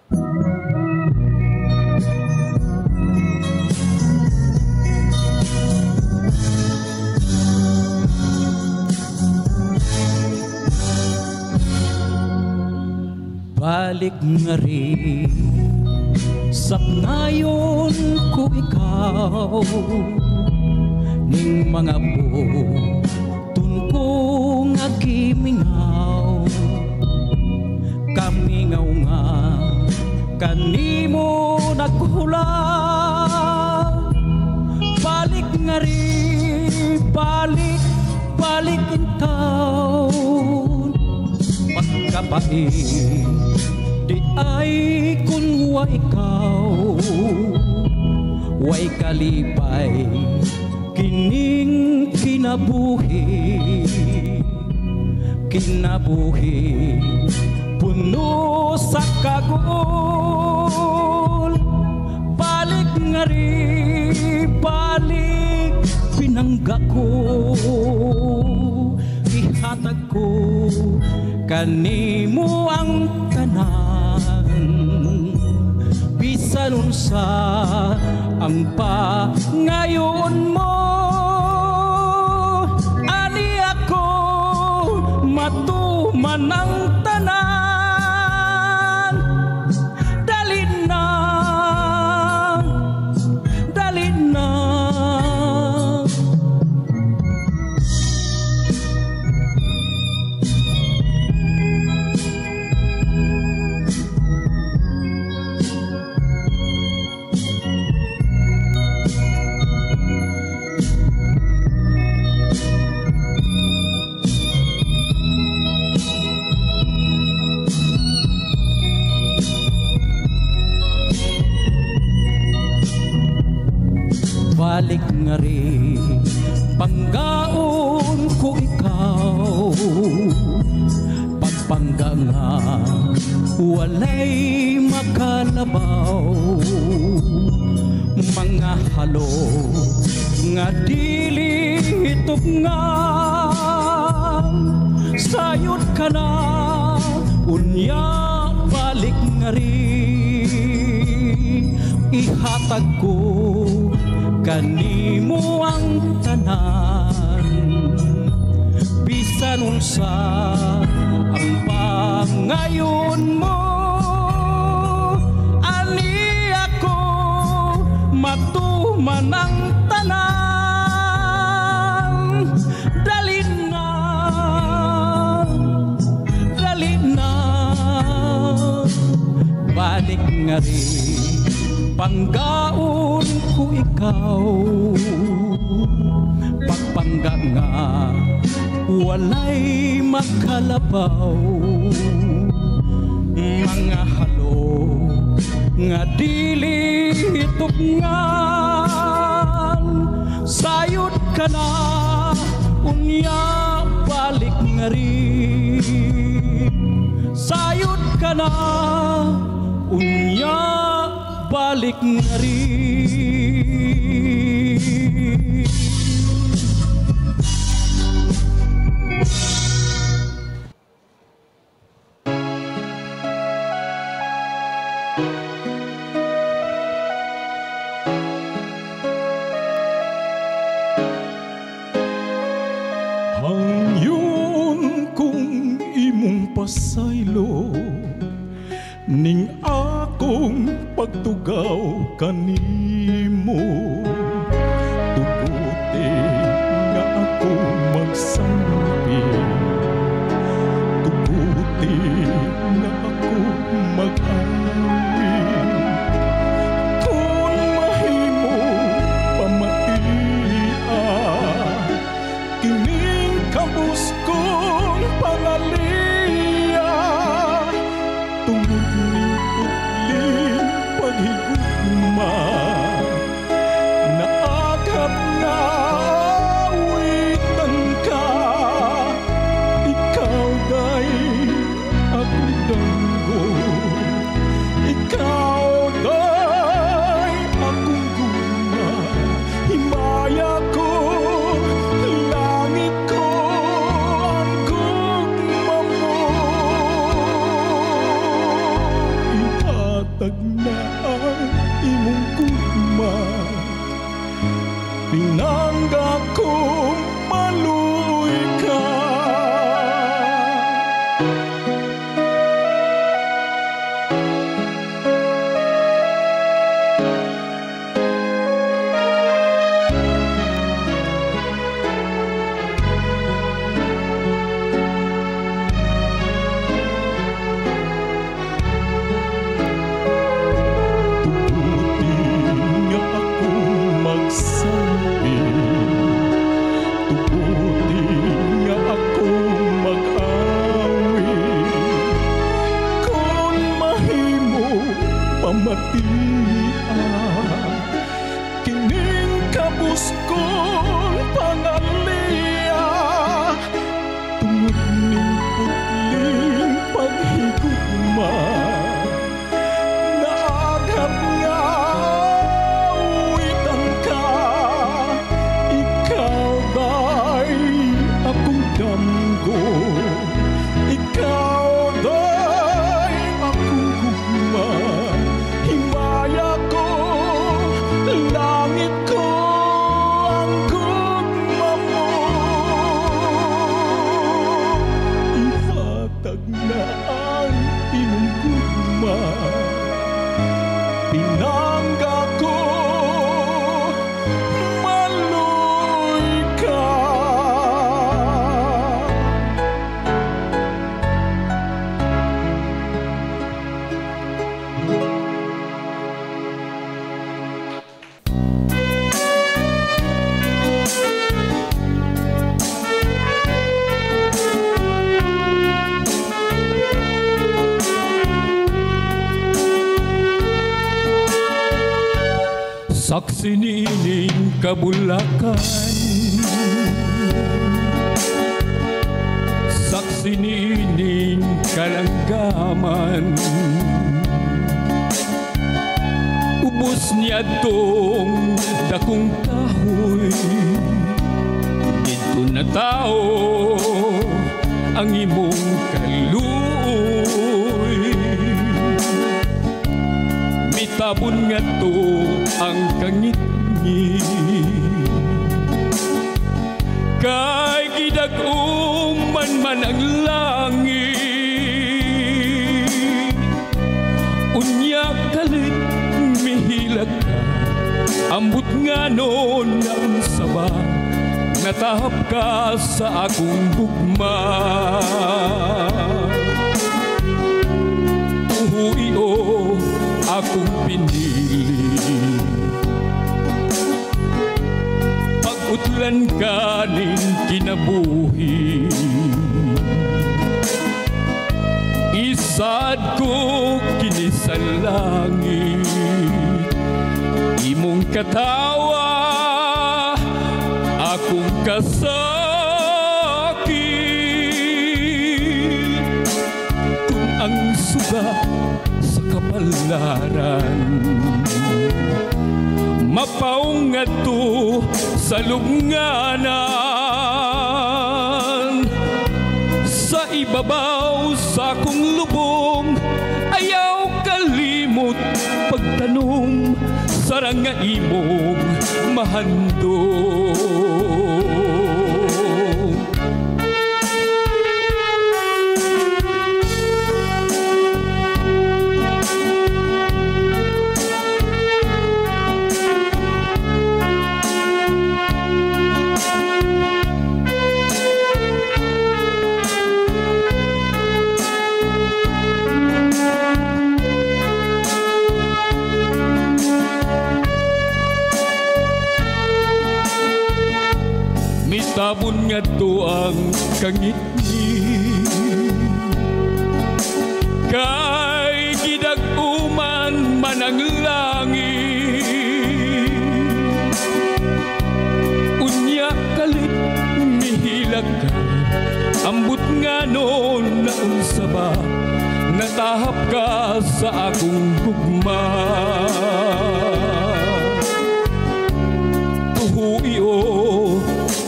Balik nga rin, sapnayon ko ikaw, ning mga butun ko nga kimingaw. Kamingaw nga kanimo naghula. Balik nga rin, balik, balik intaw. Pagkabait di ay kun wa ikaw, way kalipay kining kinabuhi. Kinabuhi puno sa kagul. Balik nga rin, balik pinangga ko. Ihatag ko kanimo ang tanan, bisan unsa ang pangayon mo. Ani ako matuman ang tanan. Dali na, dali na. Balik nga rin, panggaon ko ikaw. Pagpangga nga, walay makalabaw. Mga halo nga dili hitop nga. Sayot ka na, unya balik nga rin. Ihatag ko kanimo ang tanan, bisan unsa ang pangayon mo. Ani ako matuman ang tanan. Dali na, dali na. Balik nga rin, panggaon ko ikaw. Pagpangga nga walay makalabaw. Mga halo nga dili hitupngan. Sayot ka na, unya balik nga rin. Sayot ka na, unya balik nga rin. Hangyon kong imong pasaylo, ning akong pagtugaw kanimo. Tuguti nga ako magsampi, tuguti nga ako mag-awi. Kung mahimo pamatia kining kabus kong pangaliya, tungod ning pagligugma Ihatag na ang imong gugma, pinangga kong maluoy ka. Kining kabus kong pangalia, tungod ning putling paghigugma, naagap nga awitan ka. Ikaw ba'y akong damgo, ikaw ba'y akong gugma. Langit ko ang gugma mo, ihatag na ang imong gugma, pinangga ko maluoy ka. Saksi nining kabulakan, saksi nining kalanggaman, ubos niya tong dakong kahoy, dito na tao ang imong kaluoy. Mitabon nga to ang kangit-ngit, kay gidag-uman man ang langit. Unya kalit mihilag ka, ambot nga noon ang saba, natahap ka sa akong gugma. Uhuio akong pinili, pag-utlan ka ning kinabuhi. Isad ko kini sa langit, imong katawa akong kasakit. Kung ang suga sa kapalaran, mapaungat to sa lubnganan, sa ibabaw sa akong lubong, ayaw kalimot pagtanom, sarang nga imong mahandog. Mitabon nga to ang kangit-ngit, kay gidag-uman man ang langit. Unya kalit mihilag ka, ambot nga noon na unsaba, natahap ka sa akong gugma. Tuhuio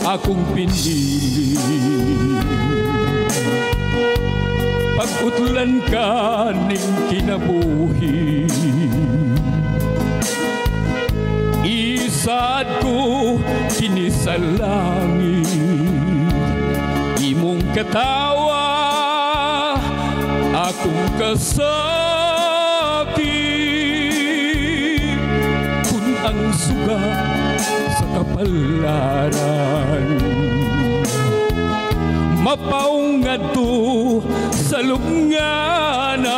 akong pinili, pag-utlan ka ning kinabuhi. sa langit. Imong katawa akong kasakit, kun ang suga sa kapalaran. Mapaungadto sa lubnganan,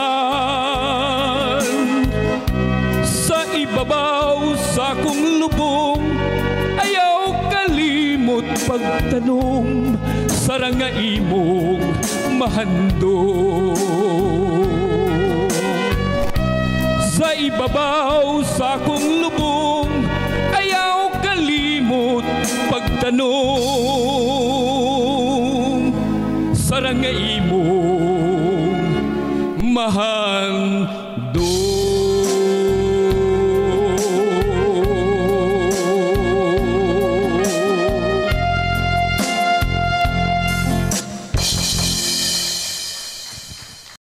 sa ibabaw sa akong lubong, ayaw kalimot pagtanong, sarang nga imong mahandong. Sa ibabaw sa akong lubong, ayaw kalimot pagtanong, sarang nga imong mahal.